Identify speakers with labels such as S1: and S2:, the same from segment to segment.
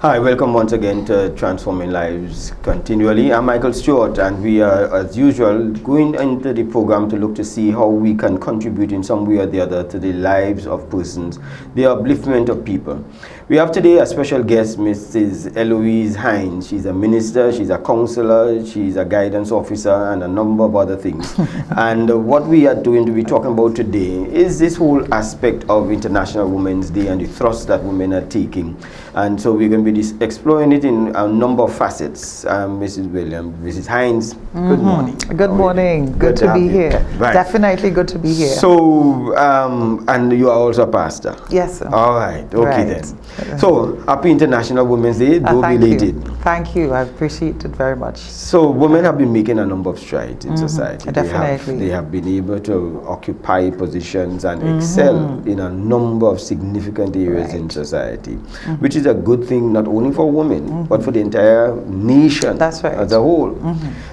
S1: Hi, welcome once again to Transforming Lives Continually. I'm Michael Stewart, and we are, as usual, going into the program to look to see how we can contribute in some way or the other to the lives of persons, the upliftment of people. We have today a special guest, Mrs. Eloise Hinds. She's a minister, she's a counselor, she's a guidance officer, and a number of other things. And what we are going to be talking about today is this whole aspect of International Women's Day and the thrust that women are taking. And so we're going to be exploring it in a number of facets. Mrs. Hinds, good morning.
S2: Good morning. Good to be here.
S1: Right.
S2: Definitely good to be here.
S1: So, and you are also a pastor?
S2: Yes, sir.
S1: All right. Okay, then. So, happy International Women's Day. Do belated.
S2: Thank you. I appreciate it very much.
S1: So, women have been making a number of strides in society.
S2: Definitely.
S1: They have been able to occupy positions and excel in a number of significant areas in society, which is a good thing not only for women, but for the entire nation.
S2: That's right.
S1: As a whole.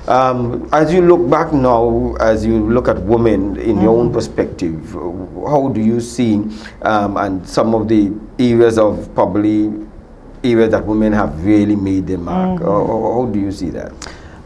S1: As you look back now, as you look at women in your own perspective, how do you see and some of the areas of probably areas that women have really made their mark? How do you see that?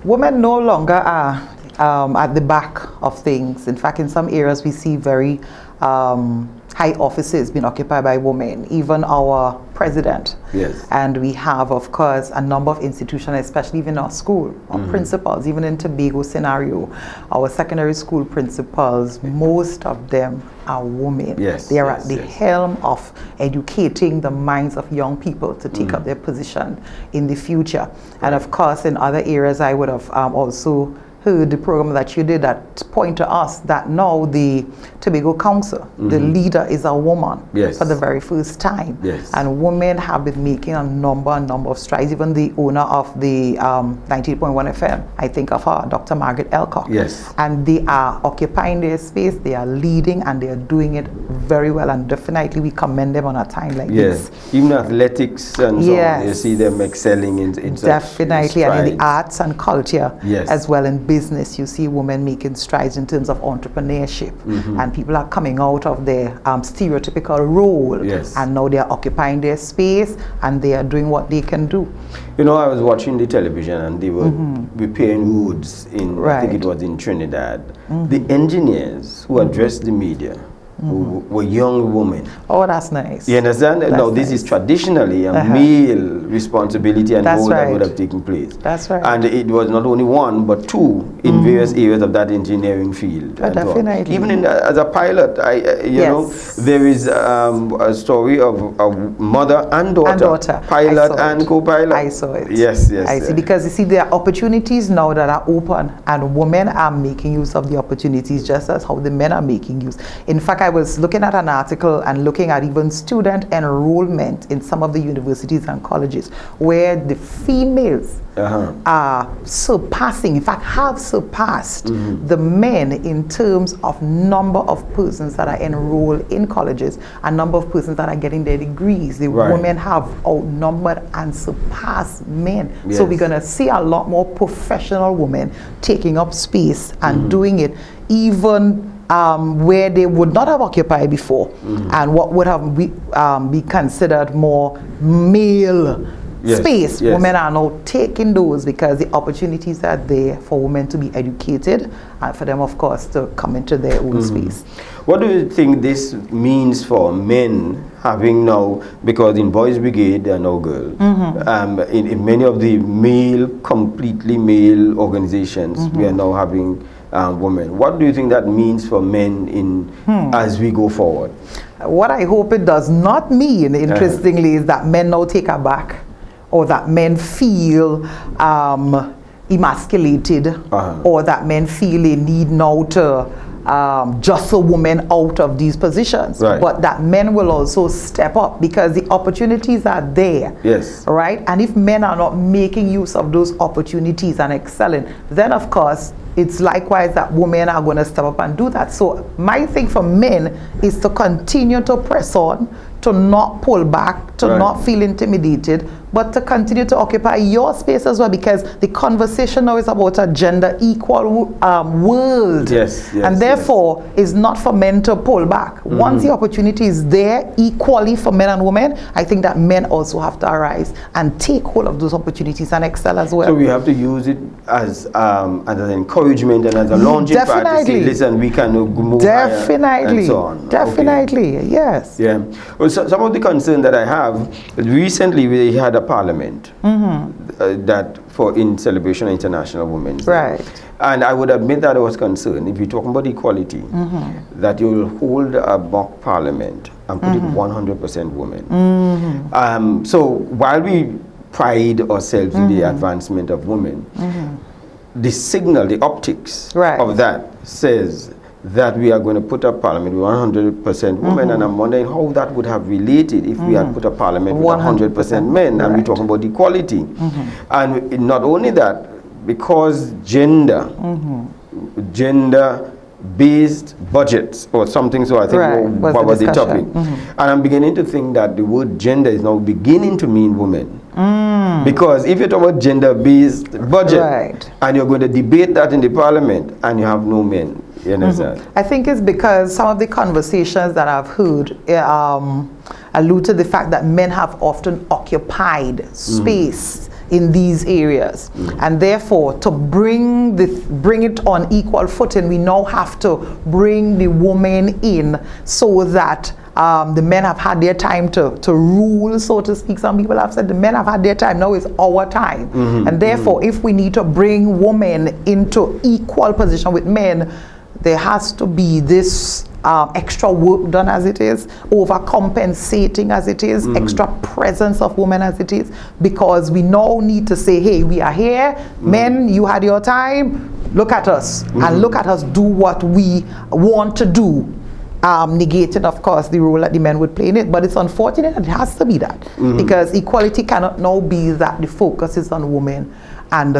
S2: Women no longer are at the back of things. In fact, in some areas we see very high offices being occupied by women, even our president.
S1: Yes.
S2: And we have, of course, a number of institutions, especially even our school, our principals, even in Tobago scenario, our secondary school principals, most of them are women.
S1: Yes.
S2: They are at the helm of educating the minds of young people to take up their position in the future. And of course, in other areas, I would have also heard the program that you did that point to us that now the Tobago Council, the leader is a woman for the very first time. And women have been making a number of strides. Even the owner of the 98.1 FM, I think of her, Dr. Margaret Elcock. And they are occupying their space, they are leading, and they are doing it very well. And definitely we commend them on a time like this.
S1: Even athletics and so on, you see them excelling in
S2: definitely, and in the arts and culture as well. In business, you see women making strides in terms of entrepreneurship, and people are coming out of their stereotypical role, and now they are occupying their space and they are doing what they can do.
S1: You know, I was watching the television and they were repairing roads in, I think it was in Trinidad. The engineers who addressed the media were young women.
S2: Oh, that's nice.
S1: You understand? Now, this is traditionally a male responsibility and role that would have taken place.
S2: That's right.
S1: And it was not only one, but two in various areas of that engineering field.
S2: Definitely.
S1: Even as a pilot, you know, there is a story of a mother and daughter. Pilot and co-pilot.
S2: I saw it.
S1: Yes.
S2: I see. Because you see, there are opportunities now that are open, and women are making use of the opportunities just as how the men are making use. In fact, I was looking at an article and looking at even student enrollment in some of the universities and colleges where the females are surpassing, in fact have surpassed the men in terms of number of persons that are enrolled in colleges and number of persons that are getting their degrees. The women have outnumbered and surpassed men. So we're going to see a lot more professional women taking up space and doing it even where they would not have occupied before, and what would have be considered more male space. Women are now taking those because the opportunities are there for women to be educated and for them, of course, to come into their own space.
S1: What do you think this means for men having now, because in Boys Brigade there are no girls, in many of the completely male organizations, we are now having women. What do you think that means for men as we go forward?
S2: What I hope it does not mean, interestingly, is that men now take aback or that men feel emasculated or that men feel they need now to jostle women out of these positions, but that men will also step up because the opportunities are there, right? And if men are not making use of those opportunities and excelling, then of course it's likewise that women are going to step up and do that. So my thing for men is to continue to press on, to not pull back, to not feel intimidated, but to continue to occupy your space as well, because the conversation now is about a gender equal world. And therefore, it's not for men to pull back. Once the opportunity is there equally for men and women, I think that men also have to arise and take hold of those opportunities and excel as well.
S1: So we have to use it as an encouragement and as a launching pad to say, listen, we can move higher and so on.
S2: Yes.
S1: Yeah. Well, so some of the concern that I have, recently we had a parliament that in celebration of International Women's Day. And I would admit that I was concerned, if you're talking about equality, that you will hold a mock parliament and put it 100% women. So while we pride ourselves in the advancement of women, the signal, the optics of that says that we are going to put a parliament with 100% women, and I'm wondering how that would have related if we had put a parliament with 100% men, and we're talking about equality. And not only that, because gender-based budgets or something, so I think what was the topic. And I'm beginning to think that the word gender is now beginning to mean women. Because if you talk about gender-based budget and you're going to debate that in the parliament and you have no men, you understand?
S2: I think it's because some of the conversations that I've heard allude to the fact that men have often occupied space in these areas, and therefore to bring it on equal footing, we now have to bring the women in so that the men have had their time to rule, so to speak. Some people have said the men have had their time, now it's our time. And therefore, if we need to bring women into equal position with men, there has to be this extra work done as it is, overcompensating as it is, extra presence of women as it is, because we now need to say, hey, we are here, men, you had your time, look at us, and look at us do what we want to do. Negating, of course, the role that the men would play in it, but it's unfortunate that it has to be that, because equality cannot now be that the focus is on women and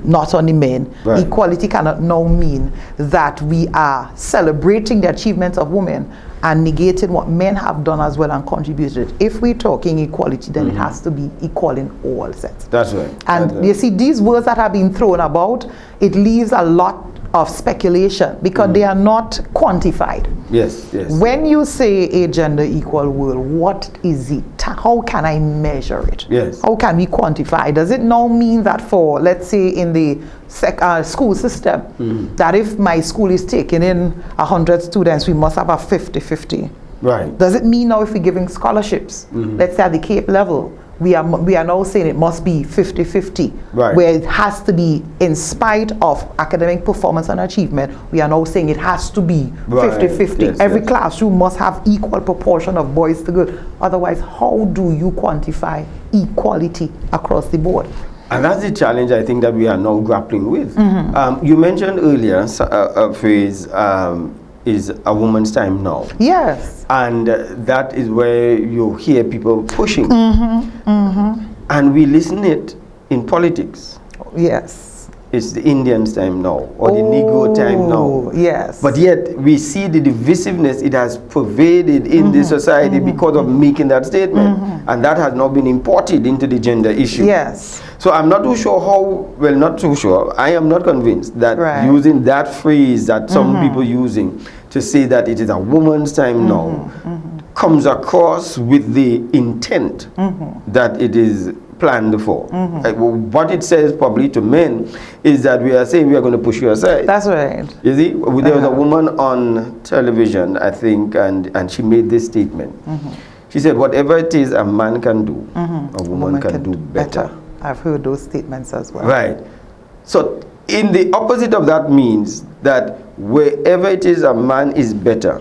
S2: not on the men. Equality cannot now mean that we are celebrating the achievements of women and negating what men have done as well and contributed. If we're talking equality, then it has to be equal in all sense.
S1: That's right.
S2: And you see, these words that have been thrown about, it leaves a lot of speculation because they are not quantified. When you say a gender equal world, what is it? How can I measure it? How can we quantify? Does it now mean that for, let's say, in the school system, that if my school is taking in 100 students, we must have a 50-50? Does it mean now if we're giving scholarships, let's say at the Cape level, we are now saying it must be 50-50, where it has to be, in spite of academic performance and achievement, we are now saying it has to be 50-50. Every classroom must have equal proportion of boys to girls. Otherwise, how do you quantify equality across the board?
S1: And that's the challenge I think that we are now grappling with. You mentioned earlier a phrase, is a woman's time now. And that is where you hear people pushing. And we listen it in politics. It's the Indian's time now, or the Negro time now. But yet we see the divisiveness it has pervaded in the society because of making that statement. And that has now been imported into the gender issue. So I'm not too sure how, well, not too sure, I am not convinced that using that phrase that some people using to say that it is a woman's time now comes across with the intent that it is planned for. What it says probably to men is that we are saying we are going to push you aside. You see, there was a woman on television, I think, and she made this statement. She said, whatever it is a man can do, a woman can do better.
S2: I've heard those statements as well.
S1: So in the opposite of that means that wherever it is a man is better,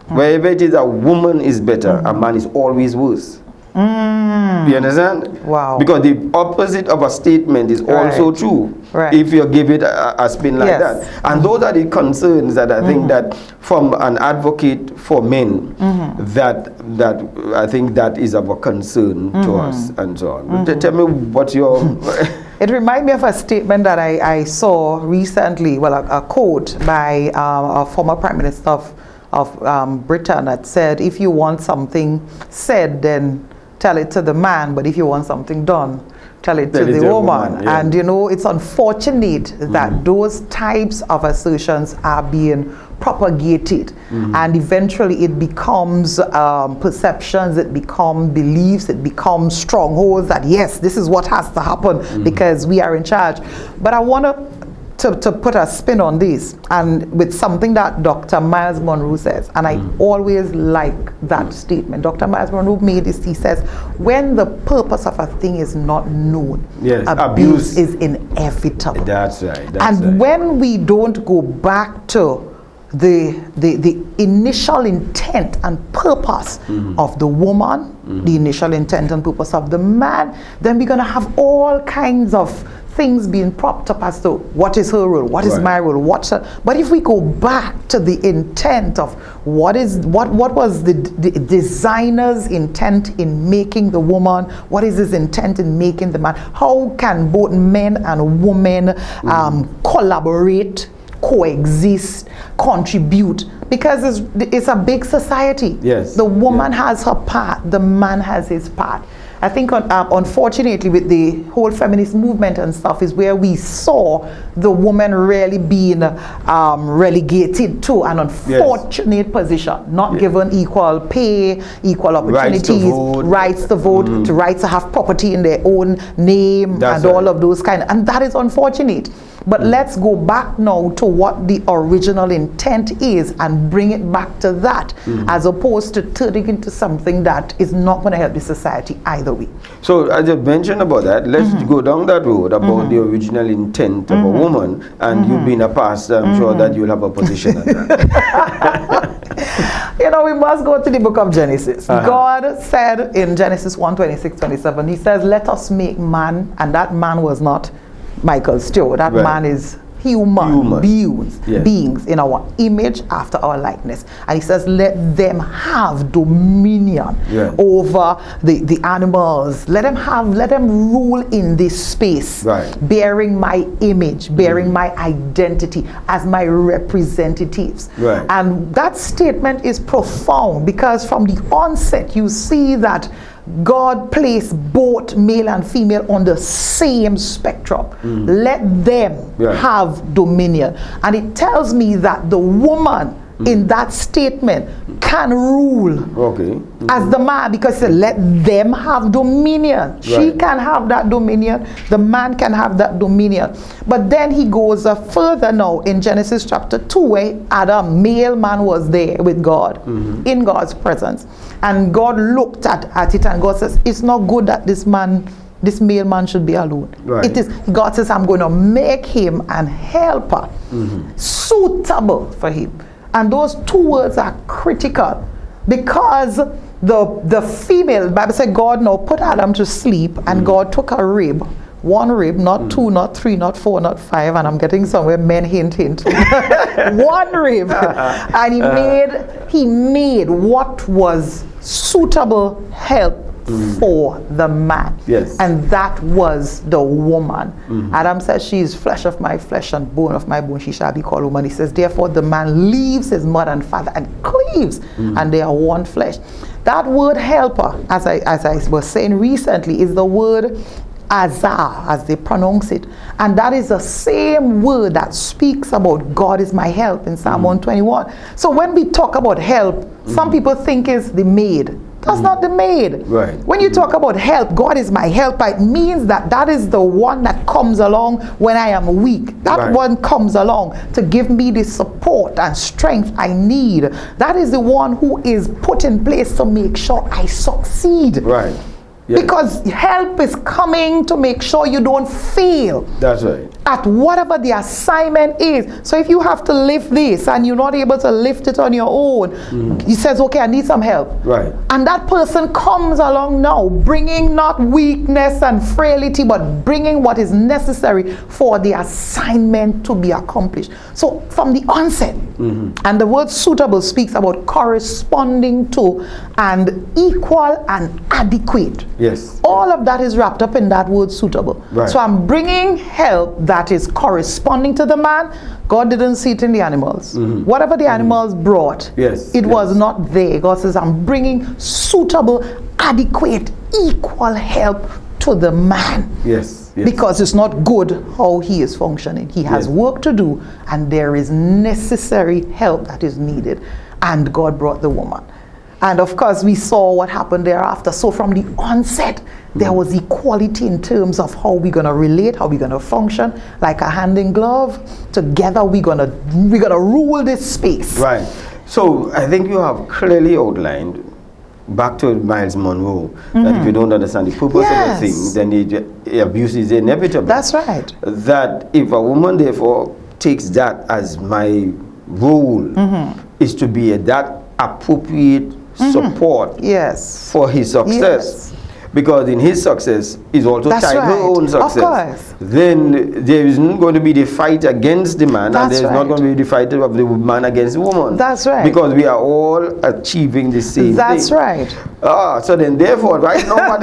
S1: wherever it is a woman is better, a man is always worse. You understand? Because the opposite of a statement is also true if you give it a spin like that. And those are the concerns that I think that from an advocate for men, that I think that is of a concern to us and so on. Tell me what your
S2: It reminds me of a statement that I saw recently, well, a quote by a former Prime Minister of Britain that said, if you want something said, then tell it to the man, but if you want something done, tell it to the woman.
S1: Yeah.
S2: And it's unfortunate that those types of assertions are being propagated, and eventually it becomes perceptions, it becomes beliefs, it becomes strongholds that yes, this is what has to happen because we are in charge. But I want to put a spin on this, and with something that Dr. Miles Monroe says, and I always like that statement. Dr. Miles Monroe made this, he says, when the purpose of a thing is not known, abuse is inevitable.
S1: That's right.
S2: And when we don't go back to the initial intent and purpose of the woman, the initial intent and purpose of the man, then we're going to have all kinds of things being propped up as to what is her role, what is my role, what's her. But if we go back to the intent of what was the designer's intent in making the woman, what is his intent in making the man, how can both men and women collaborate, coexist, contribute, because it's a big society.
S1: Yes.
S2: The woman has her part, the man has his part. I think unfortunately with the whole feminist movement and stuff is where we saw the woman really being relegated to an unfortunate position, not given equal pay, equal opportunities, rights to vote, to rights to have property in their own name, and all of those kind, and that is unfortunate. But let's go back now to what the original intent is and bring it back to that, as opposed to turning into something that is not going to help the society either way.
S1: So as you mentioned about that, let's go down that road about the original intent of a woman, and you being a pastor, I'm sure that you'll have a position on that.
S2: We must go to the book of Genesis. God said in Genesis 1:26-27, he says, let us make man, and that man was not Michael Stewart. That man is human beings in our image, after our likeness. And he says, let them have dominion over the animals. Let them rule in this space, bearing my image, bearing my identity as my representatives. And that statement is profound, because from the onset you see that God placed both male and female on the same spectrum. Let them have dominion. And it tells me that the woman in that statement can rule as the man, because let them have dominion. She can have that dominion, the man can have that dominion. But then he goes further now in Genesis chapter 2, where Adam, male man, was there with God, in God's presence. And God looked at it, and God says, it's not good that this male man should be alone. It is, God says, I'm going to make him an helper suitable for him. And those two words are critical, because the female, the Bible said God now put Adam to sleep, and God took a rib, one rib, not two, not three, not four, not five, and I'm getting somewhere, men hint. One rib, and he made what was suitable help for the man. And that was the woman. Adam says, she is flesh of my flesh and bone of my bone, she shall be called woman. He says, therefore the man leaves his mother and father and cleaves, and they are one flesh. That word helper, as I was saying recently, is the word Azar, as they pronounce it, and that is the same word that speaks about God is my help in Psalm 121. So when we talk about help, some people think is the maid. That's not the maid. When you talk about help, God is my helper, it means that is the one that comes along when I am weak. That one comes along to give me the support and strength I need. That is the one who is put in place to make sure I succeed. Because help is coming to make sure you don't fail.
S1: That's right.
S2: at whatever the assignment is. So if you have to lift this and you're not able to lift it on your own, he says, okay, I need some help.
S1: Right.
S2: And that person comes along now, bringing not weakness and frailty, but bringing what is necessary for the assignment to be accomplished. So from the onset, and the word suitable speaks about corresponding to and equal and adequate.
S1: Yes.
S2: All of that is wrapped up in that word suitable.
S1: Right.
S2: So I'm bringing help that is corresponding to the man. God didn't see it in the animals. Whatever the animals brought, it was not there. God says, I'm bringing suitable, adequate, equal help to the man.
S1: Yes.
S2: Because it's not good how he is functioning. He has work to do, and there is necessary help that is needed. And God brought the woman. And of course, we saw what happened thereafter. So from the onset, there was equality in terms of how we're going to relate, how we're going to function, like a hand in glove. Together, we're gonna rule this space.
S1: Right. So I think you have clearly outlined, back to Miles Monroe, that if you don't understand the purpose of a thing, then the abuse is inevitable.
S2: That's right.
S1: That if a woman therefore takes that as my role, is to be that appropriate support for his success. Because in his success is also tied her own success.
S2: Of course.
S1: Then there isn't going to be the fight against the man, and there's not going to be the fight of the man against the woman.
S2: That's right.
S1: Because we are all achieving the same thing.
S2: That's right.
S1: So then therefore right now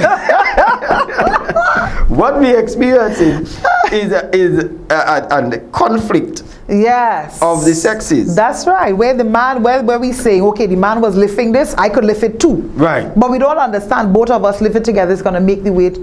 S1: what we experiencing is a conflict of the sexes.
S2: That's right. Where the man, where we saying, okay, the man was lifting this, I could lift it too.
S1: Right.
S2: But we don't understand both of us lift it together is going to make the weight,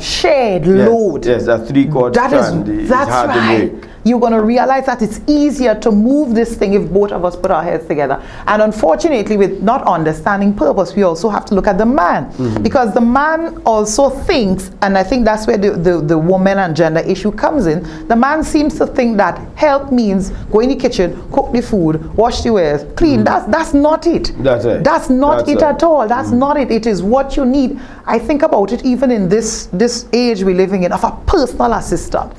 S2: shared load.
S1: Yes, a 3/4 strand is hard to break.
S2: You're going to realize that it's easier to move this thing if both of us put our heads together. And unfortunately, with not understanding purpose, we also have to look at the man. Because the man also thinks, and I think that's where the woman and gender issue comes in, the man seems to think that help means go in the kitchen, cook the food, wash the wares, clean. That's not it.
S1: That's it.
S2: That's not it at all. That's not it. It is what you need. I think about it even in this age we're living in, of a personal assistant.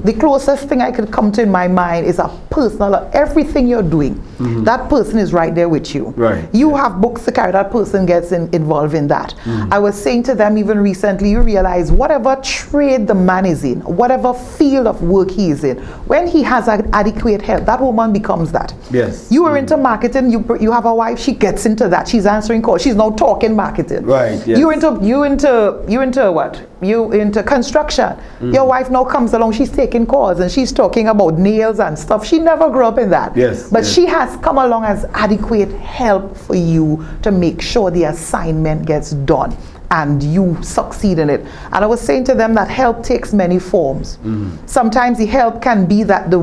S2: The closest thing I could come to in my mind is a personal, everything you're doing, that person is right there with you.
S1: Right.
S2: You have books to carry, that person gets involved in that. I was saying to them even recently, you realize whatever trade the man is in, whatever field of work he is in, when he has adequate help, that woman becomes that.
S1: Yes.
S2: You are into marketing, you have a wife, she gets into that, she's answering calls, she's now talking marketing.
S1: Right. Yes.
S2: You into what? You into construction. Your wife now comes along, she's taking calls and she's talking about nails and stuff. She never grew up in that.
S1: Yes.
S2: But she has come along as adequate help for you to make sure the assignment gets done and you succeed in it. And I was saying to them that help takes many forms. Sometimes the help can be that the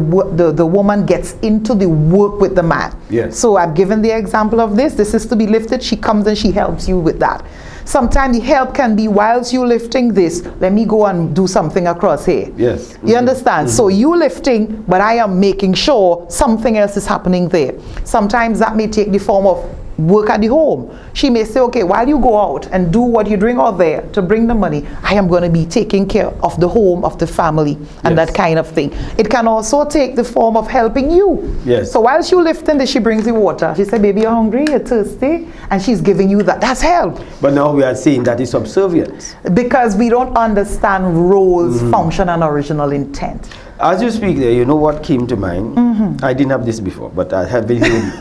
S2: woman gets into the work with the man.
S1: Yes.
S2: So I've given the example of this. This is to be lifted. She comes and she helps you with that. Sometimes the help can be whilst you lifting this, let me go and do something across here.
S1: Yes.
S2: You understand? So you lifting, but I am making sure something else is happening there. Sometimes that may take the form of work at the home. She may say, okay, while you go out and do what you're doing out there to bring the money, I am going to be taking care of the home, of the family, and that kind of thing. It can also take the form of helping you.
S1: Yes.
S2: So while she lifting this, she brings the water. She said, baby, you're hungry, you're thirsty, and she's giving you that. That's help.
S1: But now we are saying that is subservience.
S2: Because we don't understand roles, function, and original intent.
S1: As you speak there, you know what came to mind? I didn't have this before, but I have been hearing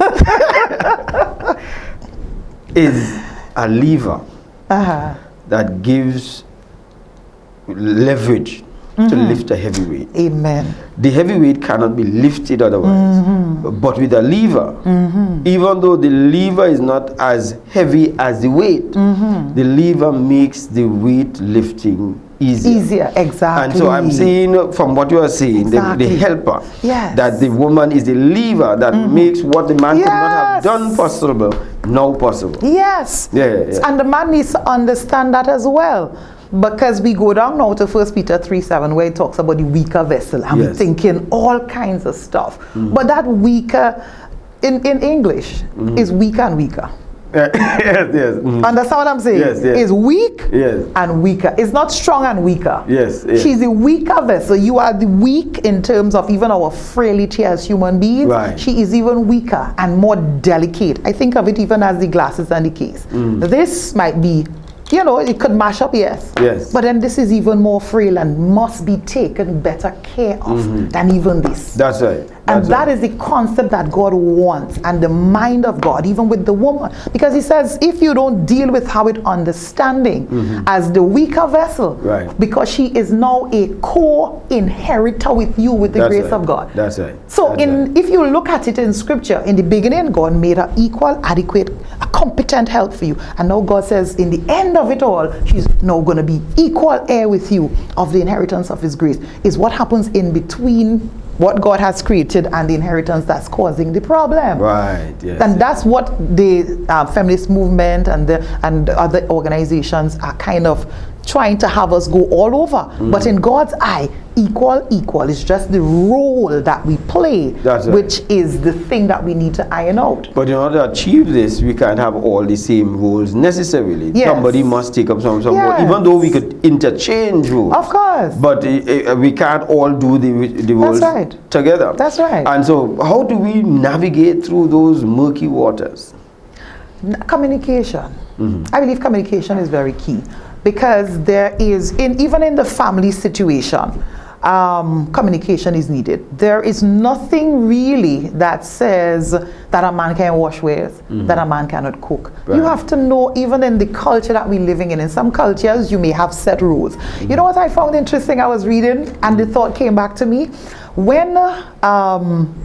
S1: is a lever that gives leverage to lift a heavy weight.
S2: Amen.
S1: The heavy weight cannot be lifted otherwise. But with a lever, even though the lever is not as heavy as the weight, the lever makes the weight lifting easier.
S2: Exactly.
S1: And so I'm saying from what you are saying, the helper, that the woman is the lever that makes what the man could not have done possible, now possible.
S2: Yes. And the man needs to understand that as well. Because we go down now to 1 Peter 3:7 where it talks about the weaker vessel. And we're thinking all kinds of stuff. But that weaker, in English, is weaker and weaker.
S1: Yes.
S2: Understand what I'm saying?
S1: Yes.
S2: Is weak
S1: Yes.
S2: and weaker. It's not strong and weaker.
S1: Yes.
S2: She's the weaker vessel. You are the weak in terms of even our frailty as human beings.
S1: Right.
S2: She is even weaker and more delicate. I think of it even as the glasses and the case. This might be, it could mash up, yes. But then this is even more frail and must be taken better care of than even this.
S1: That's right.
S2: And that is the concept that God wants, and the mind of God, even with the woman. Because he says, if you don't deal with her with understanding as the weaker vessel, because she is now a co-inheritor with you with the grace of God.
S1: That's right.
S2: So if you look at it in scripture, in the beginning, God made her equal, adequate, a competent help for you. And now God says, in the end of it all, she's now going to be equal heir with you of the inheritance of his grace. Is what happens in between what God has created and the inheritance that's causing the problem.
S1: Right. Yes.
S2: And that's what the feminist movement and other organizations are kind of trying to have us go all over. But in God's eye, equal is just the role that we play, which is the thing that we need to iron out.
S1: But in order to achieve this, we can't have all the same roles necessarily. Somebody must take up some role, even though we could interchange roles.
S2: Of course.
S1: But we can't all do the roles together.
S2: That's right.
S1: And so how do we navigate through those murky waters?
S2: Communication. I believe communication is very key. Because there is, even in the family situation, communication is needed. There is nothing really that says that a man can wash with, that a man cannot cook. You have to know, even in the culture that we're living in some cultures, you may have set rules. You know what I found interesting? I was reading, and the thought came back to me. When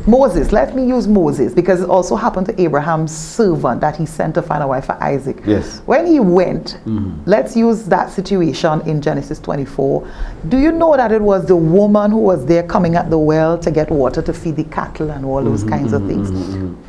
S2: Moses, let me use Moses, because it also happened to Abraham's servant that he sent to find a wife for Isaac.
S1: Yes.
S2: When he went, let's use that situation in Genesis 24. Do you know that it was the woman who was there coming at the well to get water to feed the cattle and all those kinds of things?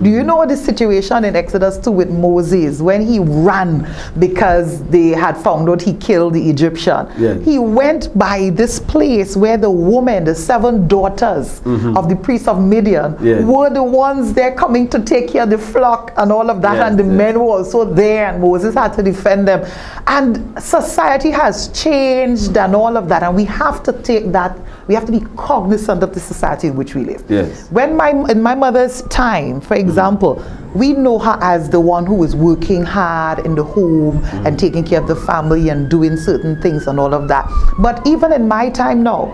S2: Do you know the situation in Exodus 2 with Moses when he ran because they had found out he killed the Egyptian?
S1: Yes.
S2: He went by this place where the woman, the 7 daughters of the priest of Midian were the ones there coming to take care of the flock and all of that, and the men were also there, and Moses had to defend them. And society has changed and all of that, and we have to take that, we have to be cognizant of the society in which we live.
S1: Yes.
S2: When in my mother's time, for example, we know her as the one who was working hard in the home and taking care of the family and doing certain things and all of that. But even in my time now,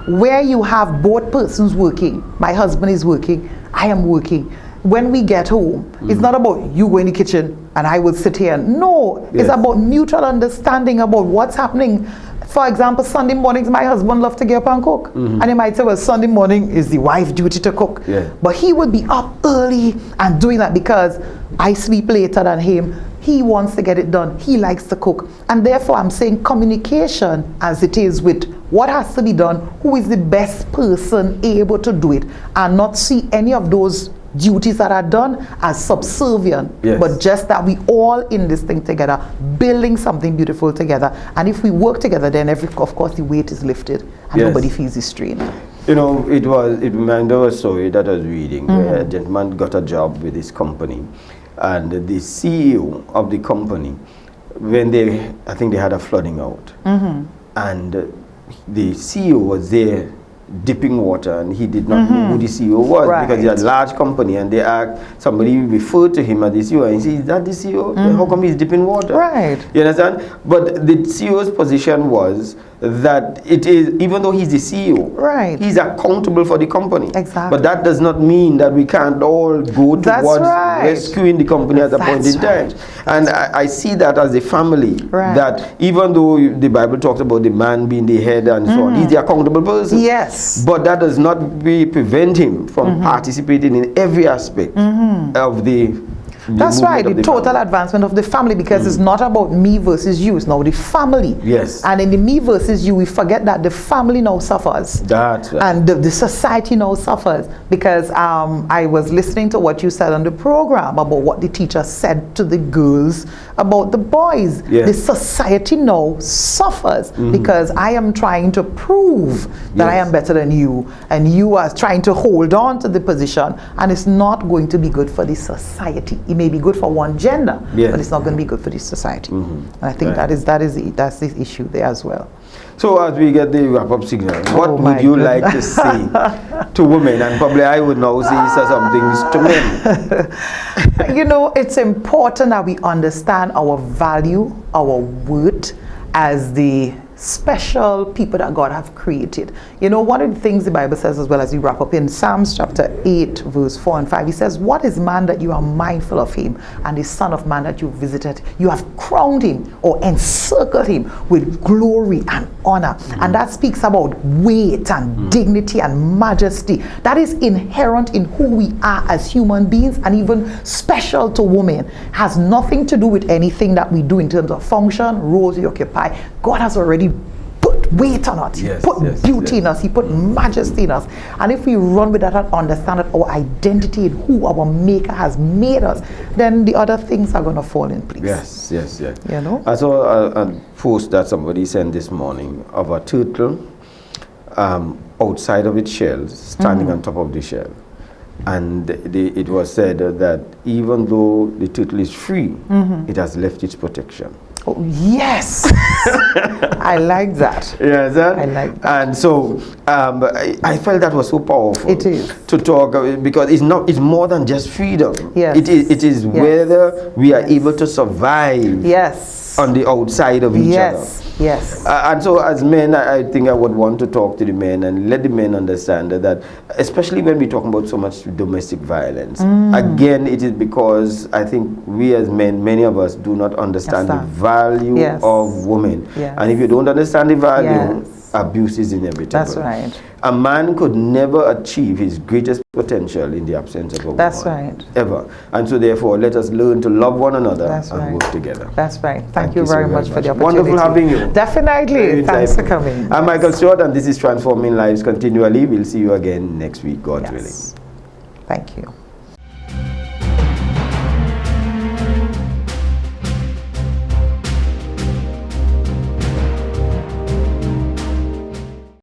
S2: where you have both persons working, my husband is working, I am working. When we get home, it's not about you go in the kitchen and I will sit here. No, it's about mutual understanding about what's happening. For example, Sunday mornings, my husband loves to get up and cook. And he might say, well, Sunday morning is the wife's duty to cook. But he would be up early and doing that because I sleep later than him. He wants to get it done. He likes to cook. And therefore, I'm saying communication as it is with what has to be done, who is the best person able to do it, and not see any of those duties that are done as subservient, but just that we all in this thing together, building something beautiful together. And if we work together, then of course the weight is lifted and nobody feels the strain.
S1: You know, it reminded of a story that I was reading where a gentleman got a job with his company, and the CEO of the company, when I think they had a flooding out, and the CEO was there dipping water, and he did not know who the CEO was because he had a large company, and they asked, somebody referred to him as the CEO, and he said, is that the CEO? How come he's dipping water? You understand? But the CEO's position was that it is, even though he's the CEO, he's accountable for the company. But that does not mean that we can't all go towards rescuing the company at a point in time. And I see that as a family, that even though the Bible talks about the man being the head and so on, he's the accountable person. But that does not prevent him from participating in every aspect of the
S2: That's right, the total advancement of the family, because it's not about me versus you, it's now the family. And in the me versus you, we forget that the family now suffers.
S1: That's right.
S2: And the society now suffers, because I was listening to what you said on the program about what the teacher said to the girls about the boys. The society now suffers because I am trying to prove that I am better than you, and you are trying to hold on to the position, and it's not going to be good for the society It may be good for one gender,
S1: Yes.
S2: but it's not going to be good for the society.
S1: Mhm.
S2: And I think
S1: Right.
S2: that's the issue there as well.
S1: So as we get the wrap-up signal, what would
S2: my
S1: you like to say to women? And probably I would now say some things to men.
S2: You know, it's important that we understand our value, our worth as the special people that God have created. You know, one of the things the Bible says as well, as we wrap up in Psalms chapter 8 verse 4 and 5, he says, what is man that you are mindful of him, and the son of man that you visited? You have crowned him or encircled him with glory and honor. And that speaks about weight and dignity and majesty that is inherent in who we are as human beings, and even special to women. Has nothing to do with anything that we do in terms of function, roles we occupy. God has already put weight on us.
S1: Yes,
S2: He put beauty in us. He put majesty in us. And if we run with that and understand that our identity in who our Maker has made us, then the other things are going to fall in place.
S1: Yes, yes, yes.
S2: You know?
S1: I saw a post that somebody sent this morning of a turtle outside of its shell, standing on top of the shell. And it was said that even though the turtle is free, it has left its protection.
S2: Oh, yes. I like that.
S1: Yes,
S2: I like that.
S1: And so I felt that was so powerful.
S2: It is.
S1: To talk because it's more than just freedom.
S2: Yes.
S1: It is
S2: Yes.
S1: whether we are
S2: Yes.
S1: able to survive
S2: Yes.
S1: on the outside of each other.
S2: Yes.
S1: And so as men, I think I would want to talk to the men and let the men understand that, especially when we're talking about so much domestic violence, again, it is because I think we as men, many of us do not understand the value
S2: Yes.
S1: of women.
S2: Yes.
S1: And if you don't understand the value,
S2: Yes.
S1: abuse is inevitable.
S2: That's right.
S1: A man could never achieve his greatest potential in the absence of a woman.
S2: That's right.
S1: Ever. And so therefore, let us learn to love one another
S2: That's
S1: and
S2: right.
S1: work together.
S2: That's right. Thank
S1: you
S2: you
S1: so
S2: very
S1: very
S2: much for
S1: much.
S2: the opportunity.
S1: Wonderful having you.
S2: Definitely.
S1: Very
S2: Thanks for
S1: insightful.
S2: coming.
S1: I'm
S2: Yes.
S1: Michael Stewart, and this is Transforming Lives Continually. We'll see you again next week, God willing.
S2: Thank you.